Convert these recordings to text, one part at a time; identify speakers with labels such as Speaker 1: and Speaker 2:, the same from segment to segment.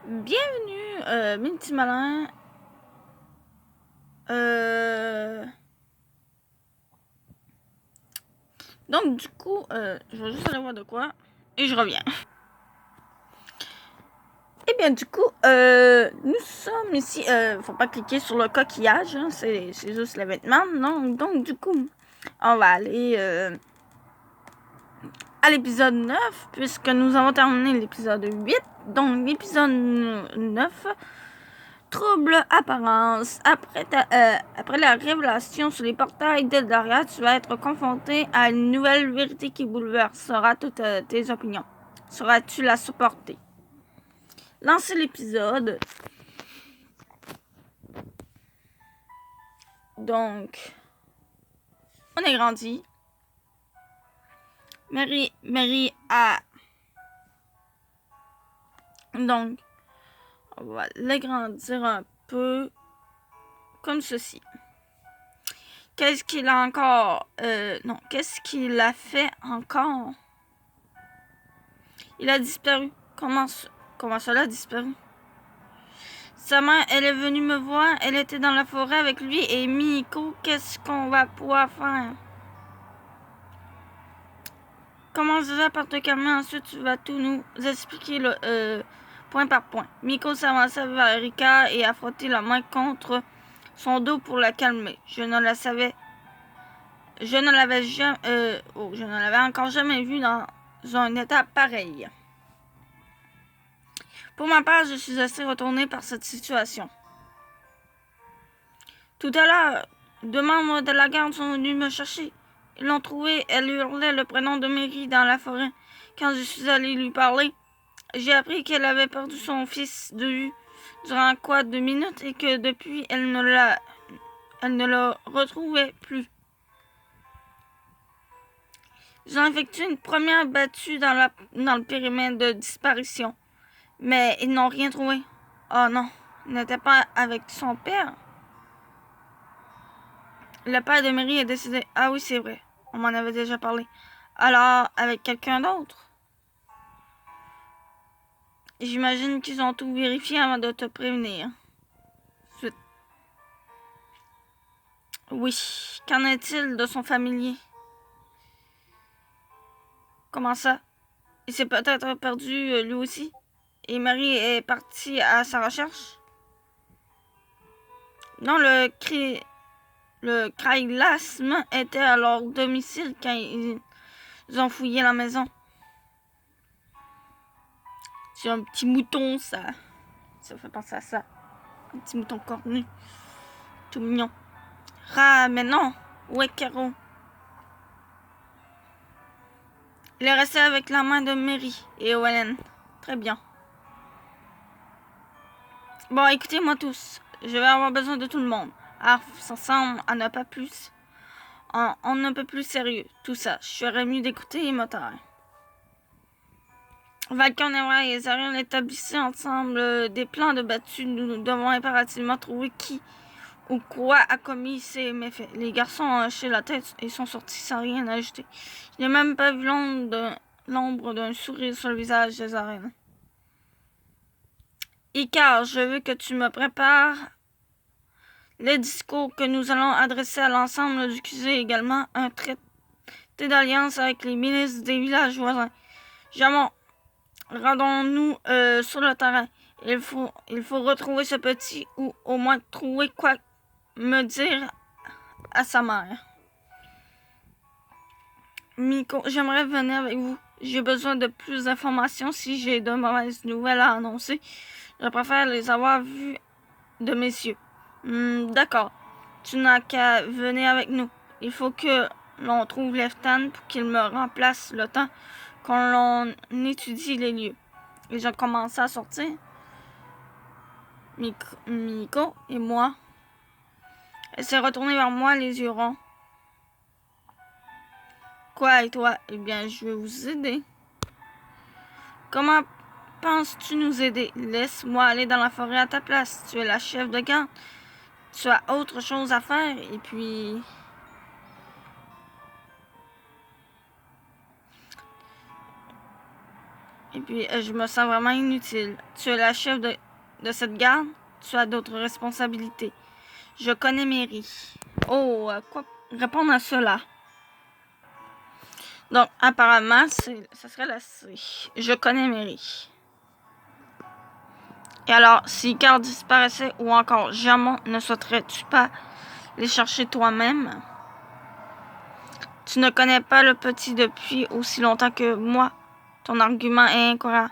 Speaker 1: Bienvenue, mes petits malins. Donc, du coup, je vais juste aller voir de quoi et je reviens. Et bien, du coup, nous sommes ici. Faut pas cliquer sur le coquillage, hein, c'est juste le vêtement. Non, donc, du coup, on va aller à l'épisode 9, puisque nous avons terminé l'épisode 8. Donc, l'épisode 9. Trouble apparence. Après la révélation sur les portails d'Eldaria, tu vas être confronté à une nouvelle vérité qui bouleversera toutes tes opinions. Sauras-tu la supporter? Lancez l'épisode. Donc, on est grandi. Mary a... Donc, on va l'agrandir un peu comme ceci. Qu'est-ce qu'il a encore... non, qu'est-ce qu'il a fait encore? Il a disparu. Comment cela a disparu? Sa mère, elle est venue me voir. Elle était dans la forêt avec lui et Miko. Qu'est-ce qu'on va pouvoir faire? Commence déjà par te calmer. Ensuite, tu vas tout nous expliquer point par point. Miko s'avança vers Rika et a frotté la main contre son dos pour la calmer. Je ne l'avais encore jamais vue dans un état pareil. Pour ma part, je suis assez retournée par cette situation. Tout à l'heure, deux membres de la garde sont venus me chercher. Ils l'ont trouvée, elle hurlait le prénom de Mary dans la forêt. Quand je suis allée lui parler, j'ai appris qu'elle avait perdu son fils de vue durant 2 minutes et que depuis, elle ne le retrouvait plus. Ils ont effectué une première battue dans le périmètre de disparition, mais ils n'ont rien trouvé. Oh non, il n'était pas avec son père. Le père de Mary est décédé. Ah oui, c'est vrai. On m'en avait déjà parlé. Alors, avec quelqu'un d'autre? J'imagine qu'ils ont tout vérifié avant de te prévenir. Suite. Oui. Qu'en est-il de son familier? Comment ça? Il s'est peut-être perdu lui aussi? Et Mary est partie à sa recherche? Non, le Krailasme était à leur domicile quand ils ont fouillé la maison. C'est un petit mouton, ça. Ça fait penser à ça. Un petit mouton cornu. Tout mignon. Mais non. Où est Caro? Il est resté avec la main de Mary et Owen. Très bien. Bon, écoutez-moi tous. Je vais avoir besoin de tout le monde. Ensemble, on ne peut plus. On ne peut plus sérieux. Tout ça. Je serais mieux d'écouter et me taire. Valcon et Zariel établissaient ensemble des plans de battue. Nous devons impérativement trouver qui ou quoi a commis ces méfaits. Les garçons ont hoché la tête et sont sortis sans rien ajouter. Je n'ai même pas vu l'ombre d'un sourire sur le visage de Zariel. Icar, je veux que tu me prépares les discours que nous allons adresser à l'ensemble du QG, également un traité d'alliance avec les ministres des villages voisins. Jamon, rendons-nous sur le terrain. Il faut retrouver ce petit ou au moins trouver quoi me dire à sa mère. Miko, j'aimerais venir avec vous. J'ai besoin de plus d'informations si j'ai de mauvaises nouvelles à annoncer. Je préfère les avoir vues de messieurs. D'accord. Tu n'as qu'à venir avec nous. Il faut que l'on trouve Leftan pour qu'il me remplace le temps qu'on étudie les lieux. Ils ont commencé à sortir. Miko et moi. Elle s'est retournée vers moi, les yeux ronds. Quoi, et toi? Eh bien, je vais vous aider. Comment penses-tu nous aider? Laisse-moi aller dans la forêt à ta place. Tu es la chef de garde. Tu as autre chose à faire, et puis... Et puis, je me sens vraiment inutile. Tu es la chef de cette garde. Tu as d'autres responsabilités. Je connais Mary. Oh, quoi répondre à cela? Donc, apparemment, ça serait la C. Je connais Mary. Et alors, si Carl disparaissait ou encore Jamon, ne souhaiterais-tu pas les chercher toi-même? Tu ne connais pas le petit depuis aussi longtemps que moi. Ton argument est incohérent.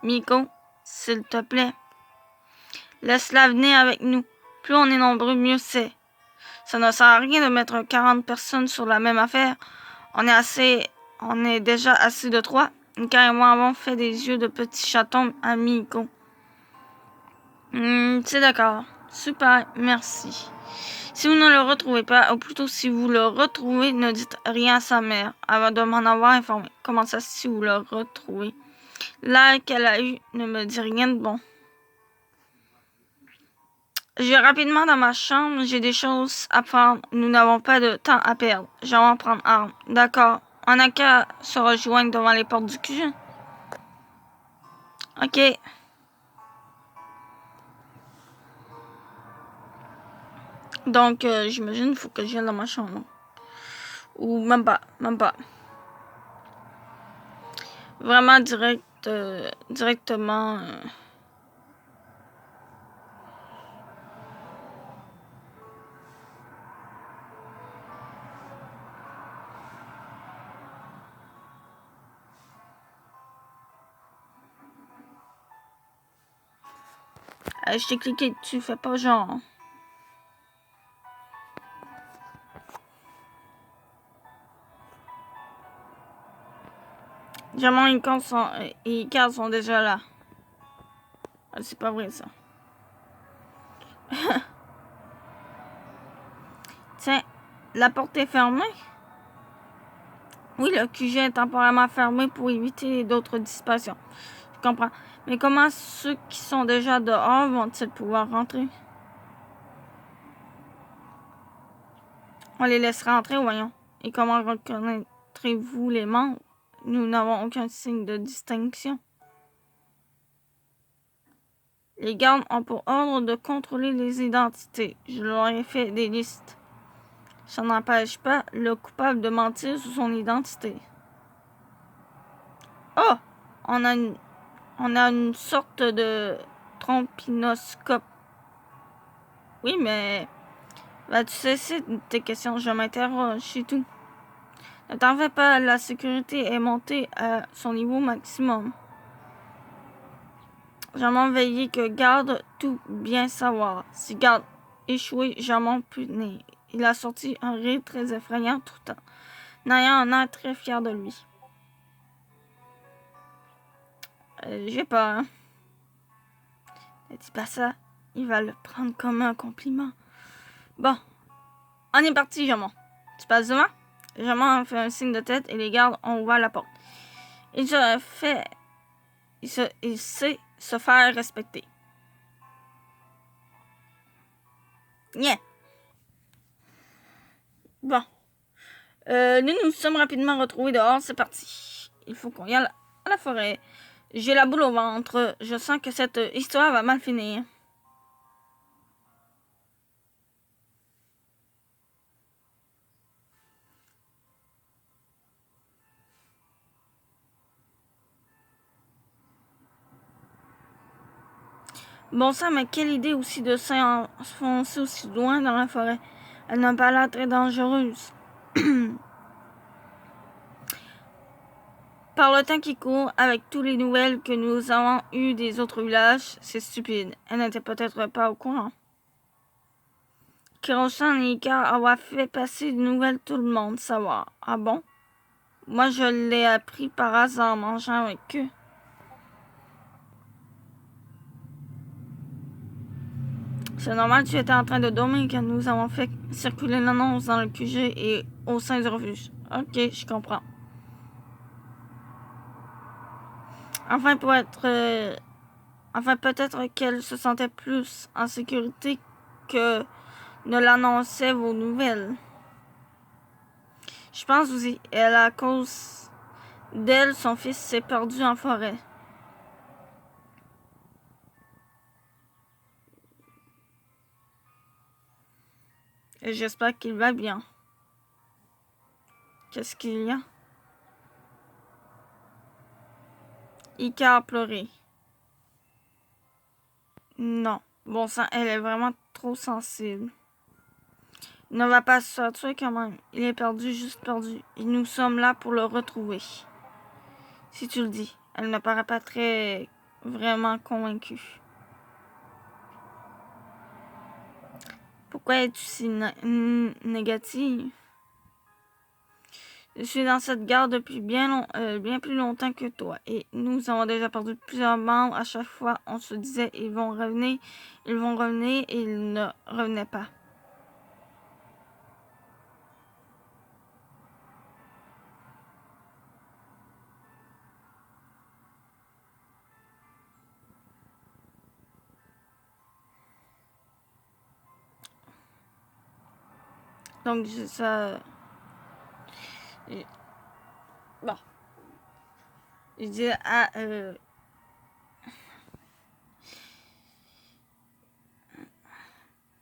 Speaker 1: Miko, s'il te plaît, laisse-la venir avec nous. Plus on est nombreux, mieux c'est. Ça ne sert à rien de mettre 40 personnes sur la même affaire. On est déjà assez de 3. Nika et moi avons fait des yeux de petits chatons à Miko. C'est d'accord. Super, merci. Si vous ne le retrouvez pas, ou plutôt si vous le retrouvez, ne dites rien à sa mère avant de m'en avoir informé. Comment ça, si vous le retrouvez? L'air qu'elle a eu ne me dit rien de bon. Je vais rapidement dans ma chambre, j'ai des choses à prendre. Nous n'avons pas de temps à perdre. Je vais en prendre arme. D'accord. On n'a qu'à se rejoindre devant les portes du cuisine. Ok. Donc, j'imagine qu'il faut que je vienne dans ma chambre. Ou même pas. Vraiment directement. Je t'ai cliqué dessus, fais pas genre. Jamon et Carl sont déjà là. Ah, c'est pas vrai ça. Tiens, la porte est fermée? Oui, le QG est temporairement fermé pour éviter d'autres dissipations. Je comprends. Mais comment ceux qui sont déjà dehors vont-ils pouvoir rentrer? On les laissera entrer, voyons. Et comment reconnaîtrez-vous les membres? Nous n'avons aucun signe de distinction. Les gardes ont pour ordre de contrôler les identités. Je leur ai fait des listes. Ça n'empêche pas le coupable de mentir sur son identité. Oh! On a une sorte de trompinoscope. Oui, mais... tu cesser tes questions, je m'interroge, c'est tout. Ne t'en fais pas, la sécurité est montée à son niveau maximum. J'aimerais veiller que garde tout bien savoir. Si garde échoué, j'aimerais punir. Il a sorti un rire très effrayant tout en ayant un air très fier de lui. J'ai peur. Ne dis pas ça. Il va le prendre comme un compliment. Bon, on est parti, Jamon. Tu passes devant? Jamon fait un signe de tête et les gardes ont ouvert la porte. Il sait se faire respecter. Yeah. Bon. Nous sommes rapidement retrouvés dehors. C'est parti. Il faut qu'on y aille à la forêt. J'ai la boule au ventre. Je sens que cette histoire va mal finir. Bon sang, mais quelle idée aussi de s'enfoncer aussi loin dans la forêt. Elle n'a pas l'air très dangereuse. Par le temps qui court, avec toutes les nouvelles que nous avons eues des autres villages, c'est stupide. Elle n'était peut-être pas au courant. Kiroshan et Ika avoir fait passer des nouvelles tout le monde savoir. Ah bon? Moi, je l'ai appris par hasard en mangeant avec eux. C'est normal, tu étais en train de dormir quand nous avons fait circuler l'annonce dans le QG et au sein du refuge. Ok, je comprends. Enfin, peut-être qu'elle se sentait plus en sécurité que ne l'annonçaient vos nouvelles. Je pense aussi, elle à cause d'elle, son fils s'est perdu en forêt. Et j'espère qu'il va bien. Qu'est-ce qu'il y a? Ika a pleuré. Non. Bon sang, elle est vraiment trop sensible. Il ne va pas se tuer quand même. Il est perdu, juste perdu. Et nous sommes là pour le retrouver. Si tu le dis. Elle ne paraît pas très vraiment convaincue. Pourquoi es-tu si négative? Je suis dans cette gare depuis bien plus longtemps que toi. Et nous avons déjà perdu plusieurs membres. À chaque fois, on se disait, ils vont revenir, et ils ne revenaient pas. Donc, ça... Bon. Je dis à...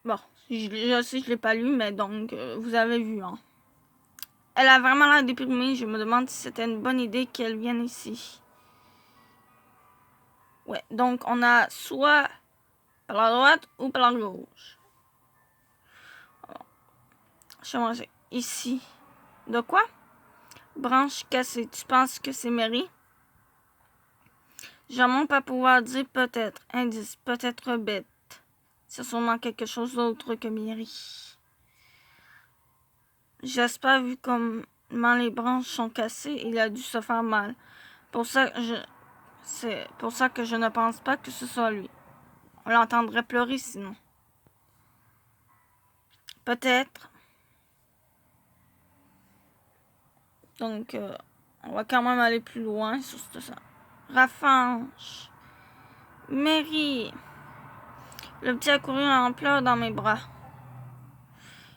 Speaker 1: Bon, je sais, je l'ai pas lu, mais donc, vous avez vu, hein. Elle a vraiment l'air déprimée. Je me demande si c'était une bonne idée qu'elle vienne ici. Ouais, donc on a soit par la droite ou par la gauche. Je vais manger ici. De quoi? Branche cassée. Tu penses que c'est Mary? J'aimerais pas pouvoir dire peut-être. Indice, peut-être bête. C'est sûrement quelque chose d'autre que Mary. J'espère, vu comment les branches sont cassées, il a dû se faire mal. C'est pour ça que je ne pense pas que ce soit lui. On l'entendrait pleurer sinon. Peut-être. Donc, on va quand même aller plus loin sur ça. Raffanche. Mary. Le petit a couru en pleurs dans mes bras.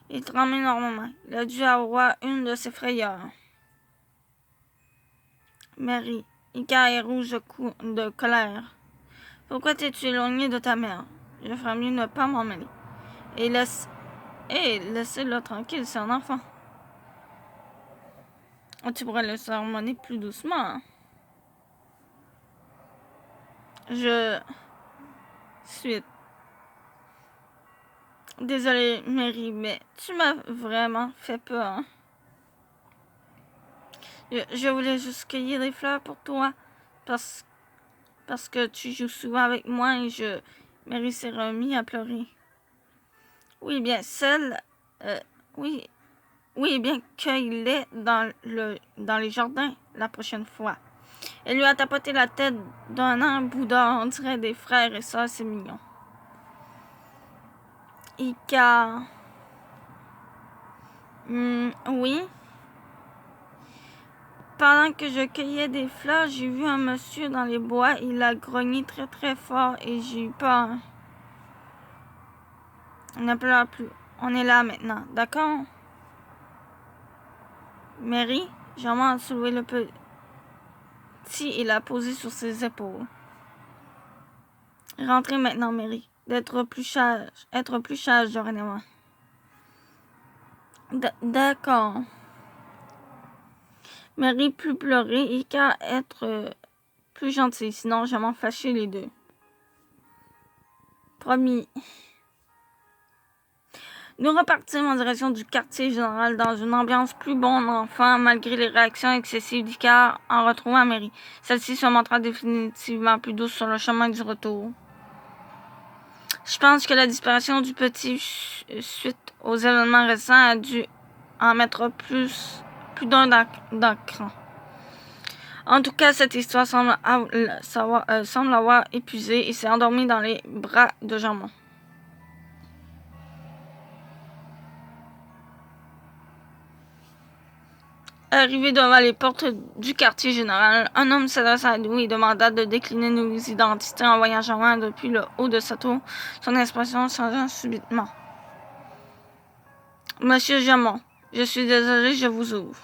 Speaker 1: Il tremble énormément. Il a dû avoir une de ses frayeurs. Mary. Ika est rouge de colère. Pourquoi t'es-tu éloignée de ta mère? Je ferais mieux ne pas m'en mêler. Et laissez-le tranquille, c'est un enfant. Tu pourrais le sermonner plus doucement. Hein? Je suis désolée, Mary, mais tu m'as vraiment fait peur. Hein? Je voulais juste cueillir des fleurs pour toi parce que tu joues souvent avec moi et Mary s'est remis à pleurer. Oui, bien, oui, bien, cueille-les dans les jardins la prochaine fois. Elle lui a tapoté la tête d'un an Bouddha, on dirait des frères et sœurs, c'est mignon. Ika. Oui. Pendant que je cueillais des fleurs, j'ai vu un monsieur dans les bois. Il a grogné très très fort et j'ai eu peur. On ne pleure plus. On est là maintenant, d'accord? Mary, Jean-Marc a soulevé le petit et l'a posé sur ses épaules. Rentrez maintenant, Mary. Être plus sage dorénavant. D'accord. Mary plus pleurer et qu'à être plus gentille, sinon je vais m'en fâcher les deux. Promis. Nous repartîmes en direction du quartier général dans une ambiance plus bon enfant, malgré les réactions excessives d'Ika en retrouvant Mary. Celle-ci se montra définitivement plus douce sur le chemin du retour. Je pense que la disparition du petit suite aux événements récents a dû en mettre plus d'un cran. En tout cas, cette histoire semble avoir épuisé et s'est endormie dans les bras de Jean-Marc. Arrivé devant les portes du quartier général, un homme s'adressa à nous et demanda de décliner nos identités en voyant Jean-Marc depuis le haut de sa tour, son expression changeant subitement. Monsieur Jamon, je suis désolé, je vous ouvre.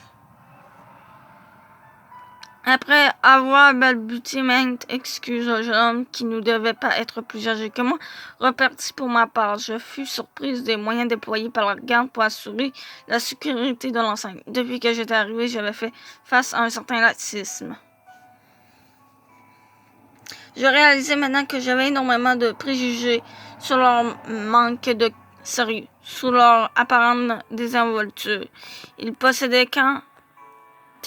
Speaker 1: Après avoir balbutié maintes excuses au jeune homme qui ne devait pas être plus âgé que moi, reparti pour ma part. Je fus surprise des moyens déployés par la garde pour assurer la sécurité de l'enceinte. Depuis que j'étais arrivée, j'avais fait face à un certain laxisme. Je réalisais maintenant que j'avais énormément de préjugés sur leur manque de sérieux, sur leur apparente désinvolture. Ils possédaient quand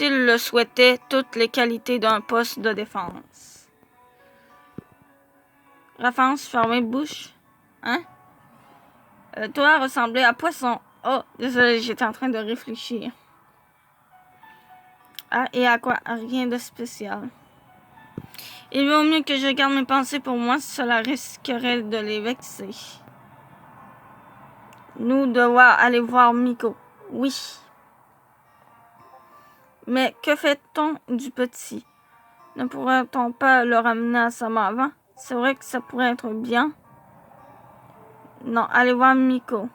Speaker 1: il le souhaitait toutes les qualités d'un poste de défense. Référence fermée bouche. Hein? Toi ressemblait à poisson. Oh, désolé, j'étais en train de réfléchir. Ah, et à quoi? Rien de spécial. Il vaut mieux que je garde mes pensées pour moi, cela risquerait de les vexer. Nous devons aller voir Miko. Oui. Mais que fait-on du petit? Ne pourrait-on pas le ramener à sa mère avant? C'est vrai que ça pourrait être bien. Non, allez voir Miko.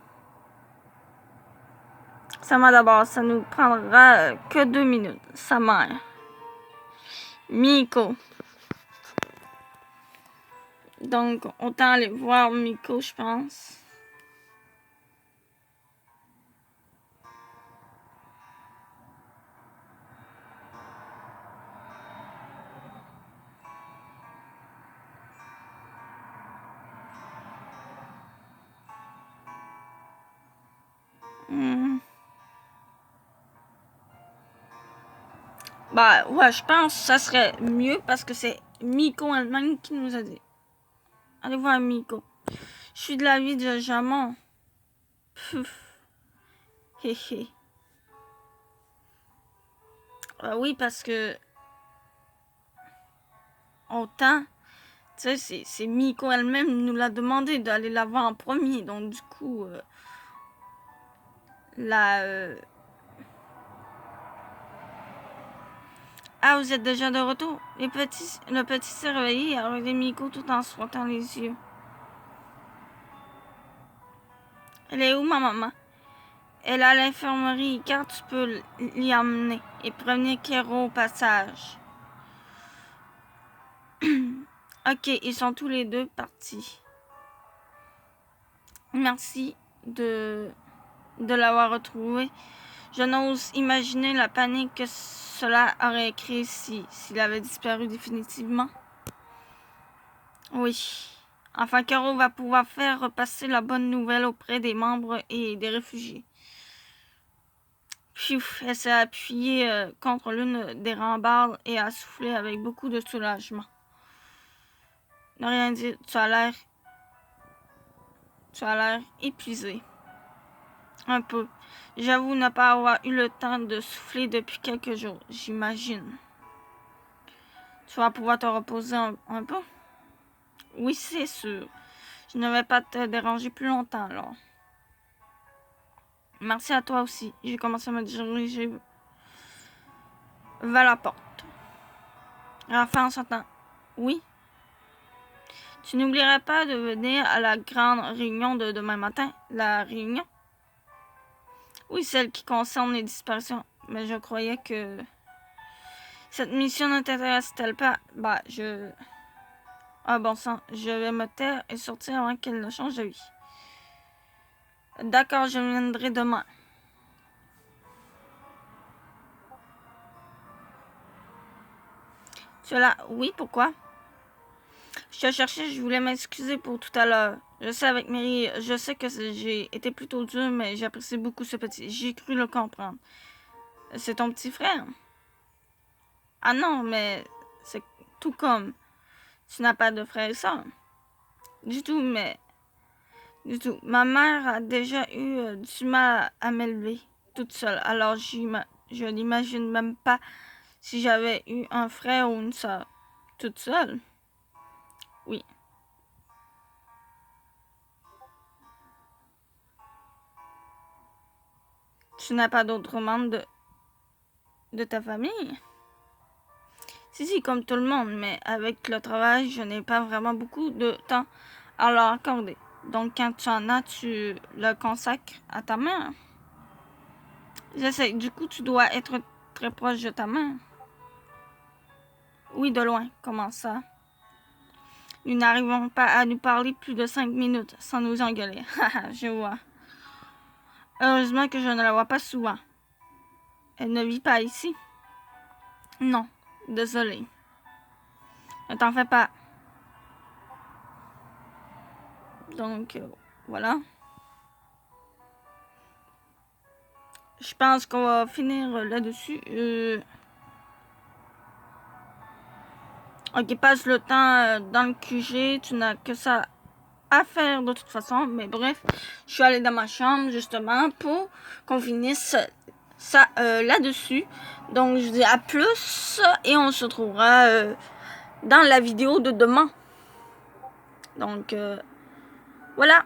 Speaker 1: Sa mère d'abord, ça nous prendra que 2 minutes. Sa mère. Miko. Donc, autant aller voir Miko, je pense. Bah, ouais, je pense que ça serait mieux parce que c'est Miko elle-même qui nous a dit. Allez voir Miko. Je suis de l'avis de Jamon. Pfff. Hé hé. Oui, parce que autant, tu sais, c'est Miko elle-même nous l'a demandé d'aller la voir en premier. Donc, du coup, Ah, vous êtes déjà de retour? Le petit s'est réveillé et a regardé Miko tout en se frottant les yeux. Elle est où, ma maman? Elle est à l'infirmerie, car tu peux l'y emmener et prévenir Kero au passage. Ok, ils sont tous les deux partis. Merci de l'avoir retrouvé. Je n'ose imaginer la panique que cela aurait créé s'il avait disparu définitivement. Oui. Enfin, Kero va pouvoir faire repasser la bonne nouvelle auprès des membres et des réfugiés. Puis, elle s'est appuyée contre l'une des rambardes et a soufflé avec beaucoup de soulagement. Ne rien dire, tu as l'air épuisé. Un peu. J'avoue ne pas avoir eu le temps de souffler depuis quelques jours, j'imagine. Tu vas pouvoir te reposer un peu? Oui, c'est sûr. Je ne vais pas te déranger plus longtemps, alors. Merci à toi aussi. J'ai commencé à me diriger vers la porte. Enfin, on s'entend. Oui? Tu n'oublierais pas de venir à la grande réunion de demain matin? La réunion? Oui, celle qui concerne les disparitions. Mais je croyais que... Cette mission ne t'intéresse-t-elle pas? Bah, Ah bon sang, je vais me taire et sortir avant qu'elle ne change de vie. D'accord, je viendrai demain. Tu es là? Oui, pourquoi? Je te cherchais, je voulais m'excuser pour tout à l'heure. Je sais avec Mary, je sais que j'ai été plutôt dure, mais j'apprécie beaucoup ce petit. J'ai cru le comprendre. C'est ton petit frère? Ah non, mais c'est tout comme. Tu n'as pas de frère et soeur? Du tout, mais... Du tout. Ma mère a déjà eu du mal à m'élever toute seule. Alors je n'imagine même pas si j'avais eu un frère ou une soeur. Toute seule? Oui. Tu n'as pas d'autres membres de ta famille? Si, comme tout le monde, mais avec le travail, je n'ai pas vraiment beaucoup de temps à leur accorder. Donc, quand tu en as, tu le consacres à ta mère. J'essaie. Du coup, tu dois être très proche de ta mère. Oui, de loin. Comment ça? Nous n'arrivons pas à nous parler plus de 5 minutes sans nous engueuler. Haha, je vois. Heureusement que je ne la vois pas souvent. Elle ne vit pas ici? Non, désolé. Ne t'en fais pas. Donc, voilà. Je pense qu'on va finir là-dessus. Ok, passe le temps dans le QG. Tu n'as que ça à faire de toute façon. Mais bref, je suis allée dans ma chambre justement pour qu'on finisse ça là-dessus. Donc, je dis à plus et on se retrouvera dans la vidéo de demain. Donc, voilà.